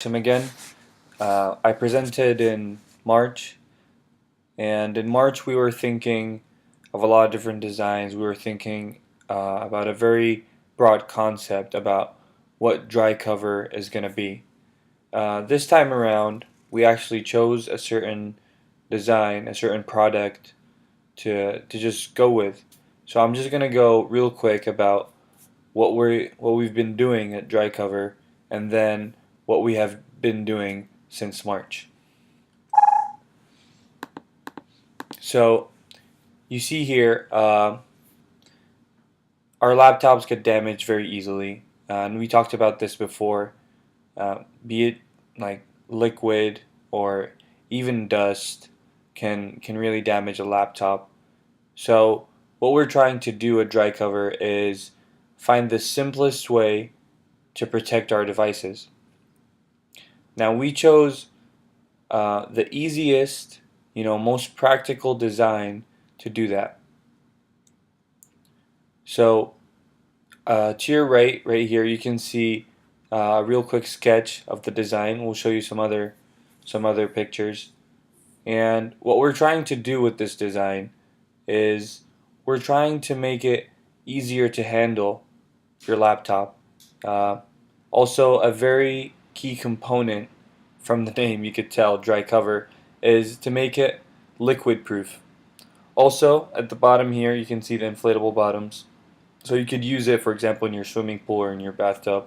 Him again. I presented in March, and in March we were thinking of a lot of different designs. We were thinking about a very broad concept about what dry cover is going to be. This time around, we actually chose a certain design, a certain product to just go with. So I'm just going to go real quick about what we've been doing at dry cover, and then what we have been doing since March. So you see here, our laptops get damaged very easily, and we talked about this before. Be it like liquid or even dust can really damage a laptop. So what we're trying to do at dry cover is find the simplest way to protect our devices. Now we chose the easiest, most practical design to do that. So to your right here, you can see a real quick sketch of the design. We'll show you some other pictures. And what we're trying to do with this design is we're trying to make it easier to handle your laptop. Uh, Also, a very key component from the name, you could tell, dry cover, is to make it liquid proof. Also, at the bottom here, you can see the inflatable bottoms. So you could use it, for example, in your swimming pool or in your bathtub.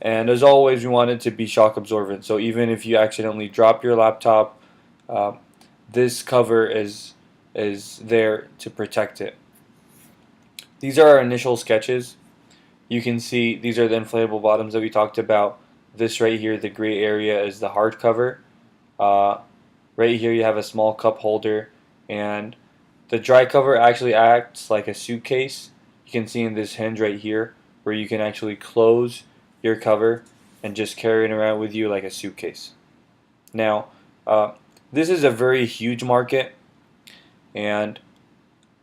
And as always, we want it to be shock absorbent. So even if you accidentally drop your laptop, uh, this cover is there to protect it. These are our initial sketches. You can see these are the inflatable bottoms that we talked about. This right here, the gray area, is the hard cover. Uh, right here you have a small cup holder, and the dry cover actually acts like a suitcase. You can see in this hinge right here where you can actually close your cover and just carry it around with you like a suitcase. Now, uh, this is a very huge market, and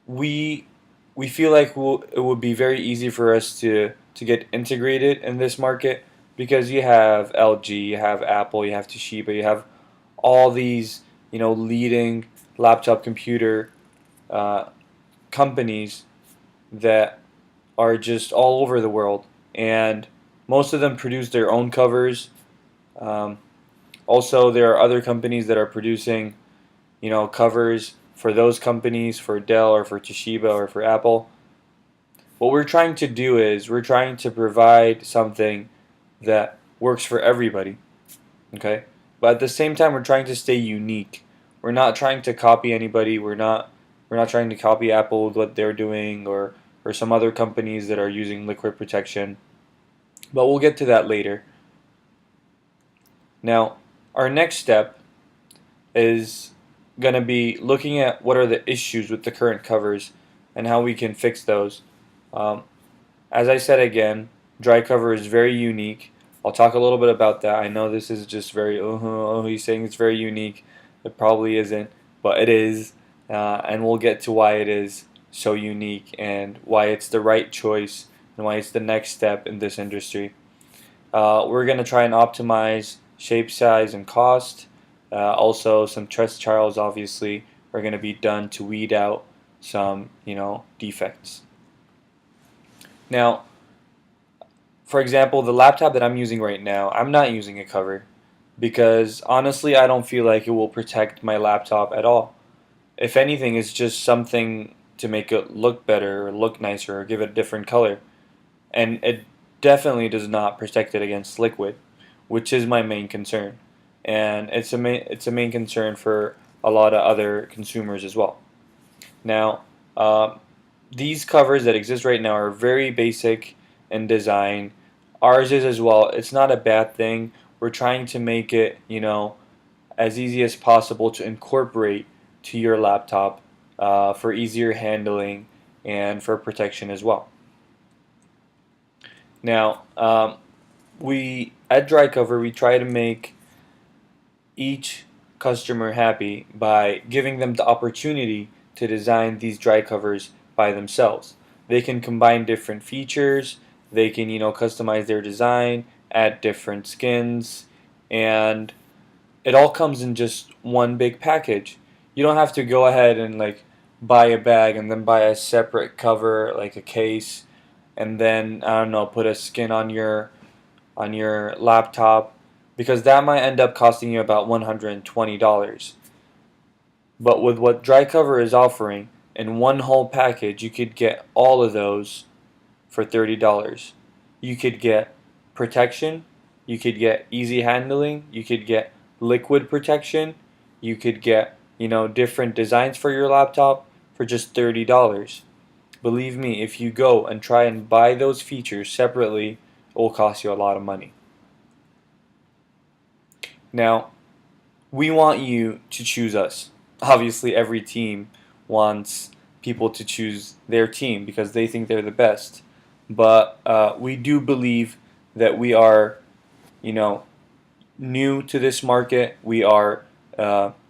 we we feel like it would be very easy for us to get integrated in this market because you have LG, you have Apple, you have Toshiba, you have all these leading laptop computer uh, companies that are just all over the world, and most of them produce their own covers. Um, Also, there are other companies that are producing covers for those companies, for Dell or for Toshiba or for Apple. What we're trying to do is we're trying to provide something that works for everybody. Okay, but at the same time, we're trying to stay unique. We're not trying to copy anybody. We're not trying to copy Apple with what they're doing, or some other companies that are using liquid protection. But we'll get to that later. Now, our next step is going to be looking at what are the issues with the current covers and how we can fix those. Um, as I said again, dry cover is very unique. I'll talk a little bit about that. I know this is just very, he's saying it's very unique. It probably isn't, but it is. And we'll get to why it is so unique and why it's the right choice and why it's the next step in this industry. We're going to try and optimize shape, size, and cost. Also, some test trials obviously are going to be done to weed out some, defects. Now, for example, the laptop that I'm using right now, I'm not using a cover because honestly, I don't feel like it will protect my laptop at all. If anything, it's just something to make it look better or look nicer or give it a different color. And it definitely does not protect it against liquid, which is my main concern. And it's a main concern for a lot of other consumers as well. Now, these covers that exist right now are very basic in design. Ours is as well. It's not a bad thing. We're trying to make it, as easy as possible to incorporate to your laptop for easier handling and for protection as well. Now, we at DryCover we try to make each customer happy by giving them the opportunity to design these dry covers by themselves. They can combine different features, they can customize their design, add different skins, and it all comes in just one big package. You don't have to go ahead and like buy a bag and then buy a separate cover, like a case, and then I don't know, put a skin on your laptop, because that might end up costing you about $120. But with what DryCover is offering, in one whole package, you could get all of those for $30. You could get protection, you could get easy handling, you could get liquid protection, you could get, different designs for your laptop for just $30. Believe me, if you go and try and buy those features separately, it will cost you a lot of money. Now, we want you to choose us. Obviously, every team wants people to choose their team because they think they're the best. But we do believe that we are, you know, new to this market. We are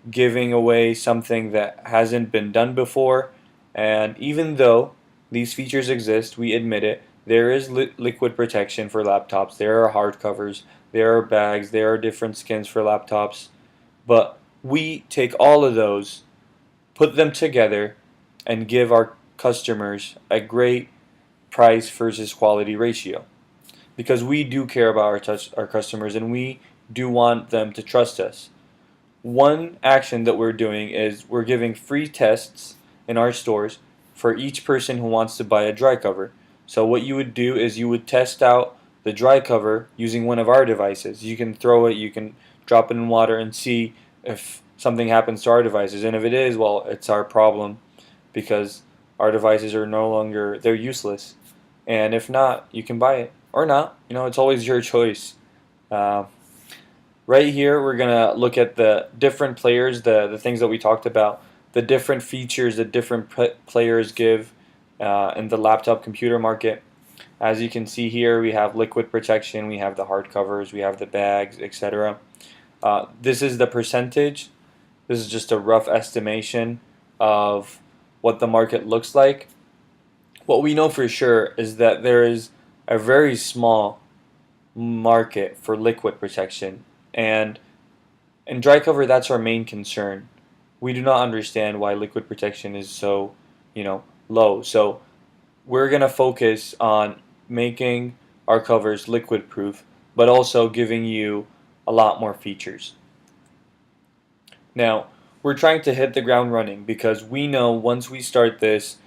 giving away something that hasn't been done before. And even though these features exist, we admit it, there is liquid protection for laptops. There are hardcovers. There are bags. There are different skins for laptops. But we take all of those, put them together, and give our customers a great price versus quality ratio. Because we do care about our customers, and we do want them to trust us. One action that we're doing is we're giving free tests in our stores for each person who wants to buy a DryCover. So what you would do is you would test out the DryCover using one of our devices. You can throw it, you can drop it in water and see if something happens to our devices. And if it is, well, it's our problem, because our devices are no longer, they're useless. And if not, you can buy it or not. It's always your choice. Uh, right here, we're gonna look at the different players, the things that we talked about, the different features that different players give in the laptop computer market. As you can see here, we have liquid protection, we have the hard covers, we have the bags, etc. This is the percentage. This is just a rough estimation of what the market looks like. What we know for sure is that there is a very small market for liquid protection, and in DryCover, that's our main concern. We do not understand why liquid protection is so, low. So we're gonna focus on making our covers liquid proof, but also giving you a lot more features. Now, we're trying to hit the ground running because we know once we start this,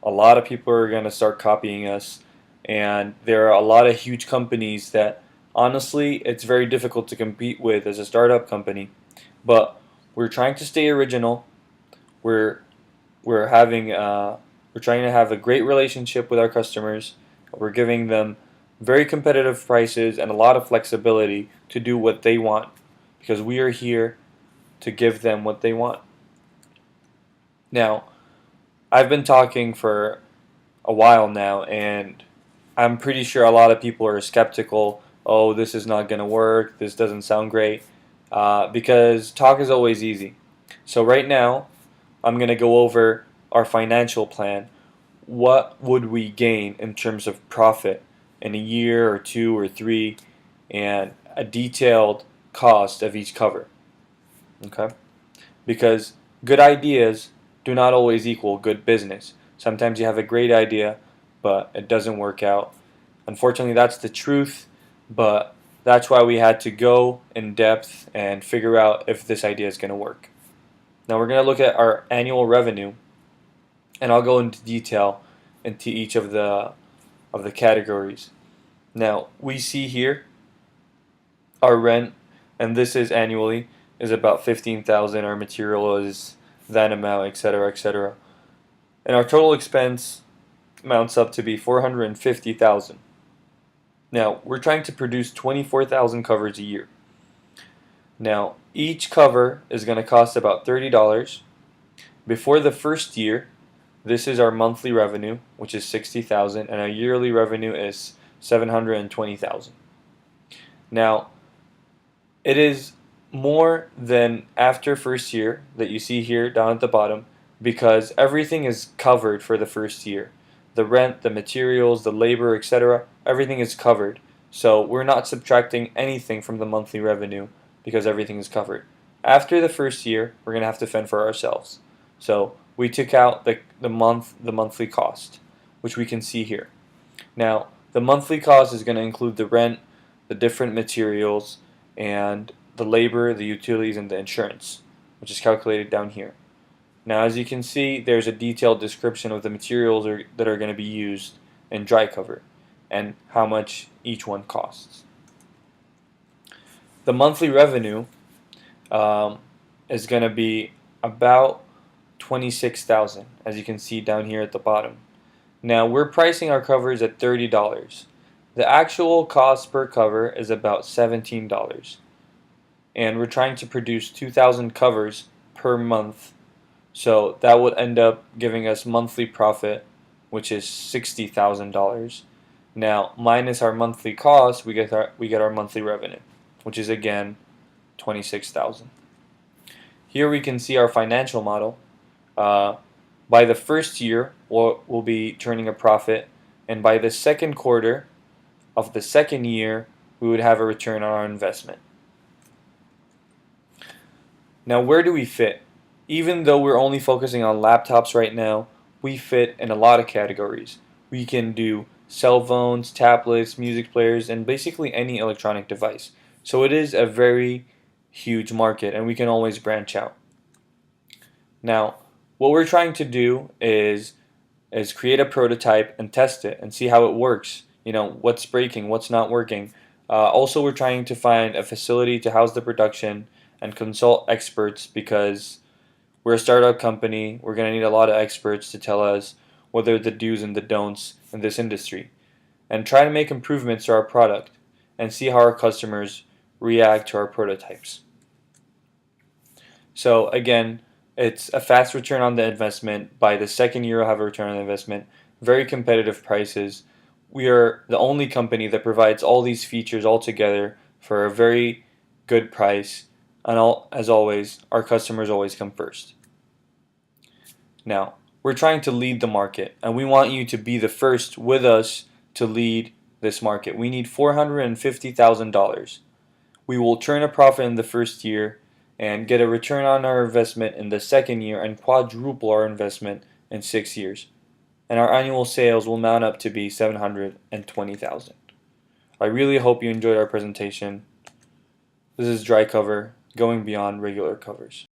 a lot of people are going to start copying us, and there are a lot of huge companies that honestly it's very difficult to compete with as a startup company. But we're trying to stay original. We're we're having we're trying to have a great relationship with our customers. We're giving them very competitive prices and a lot of flexibility to do what they want, because we are here to give them what they want. Now, I've been talking for a while now, and I'm pretty sure a lot of people are skeptical. Oh, this is not going to work. This doesn't sound great. Because talk is always easy. So right now, I'm going to go over our financial plan. What would we gain in terms of profit in a year or two or three, and a detailed cost of each cover. Okay? Because good ideas do not always equal good business. Sometimes you have a great idea, but it doesn't work out. Unfortunately, that's the truth, but that's why we had to go in depth and figure out if this idea is going to work. Now we're going to look at our annual revenue, and I'll go into detail into each of the categories. Now we see here our rent, and this is annually, is about 15,000. Our material is that amount, etc., etc. And our total expense amounts up to be 450,000. Now we're trying to produce 24,000 covers a year. Now each cover is going to cost about $30. Before the first year, this is our monthly revenue, which is 60,000, and our yearly revenue is 720,000. Now, it is more than after first year that you see here down at the bottom, because everything is covered for the first year. The rent, the materials, the labor, etc., everything is covered. So we're not subtracting anything from the monthly revenue. because everything is covered. After the first year, we're going to have to fend for ourselves. So we took out the monthly cost, which we can see here. Now, the monthly cost is going to include the rent, the different materials, and the labor, the utilities, and the insurance, which is calculated down here. Now, as you can see, there's a detailed description of the materials that are going to be used in DryCover and how much each one costs. The monthly revenue is going to be about 26,000, as you can see down here at the bottom. Now we're pricing our covers at $30. The actual cost per cover is about $17, and we're trying to produce 2,000 covers per month. So that would end up giving us monthly profit, which is $60,000. Now minus our monthly cost, we get our monthly revenue, which is again 26,000. Here we can see our financial model. By the first year, we'll be turning a profit, and by the second quarter of the second year, we would have a return on our investment. Now, where do we fit? Even though we're only focusing on laptops right now, we fit in a lot of categories. We can do cell phones, tablets, music players, and basically any electronic device. So it is a very huge market, and we can always branch out. Now, what we're trying to do is create a prototype and test it and see how it works. What's breaking, what's not working. Also, we're trying to find a facility to house the production and consult experts, because we're a startup company. We're going to need a lot of experts to tell us what are the do's and the don'ts in this industry, and try to make improvements to our product and see how our customers react to our prototypes. So again, it's a fast return on the investment. By the second year, we'll have a return on the investment. Very competitive prices. We are the only company that provides all these features all together for a very good price. And as always, our customers always come first. Now, we're trying to lead the market, and we want you to be the first with us to lead this market. We need $450,000. We will turn a profit in the first year and get a return on our investment in the second year and quadruple our investment in 6 years. And our annual sales will mount up to be $720,000. I really hope you enjoyed our presentation. This is DryCover, going beyond regular covers.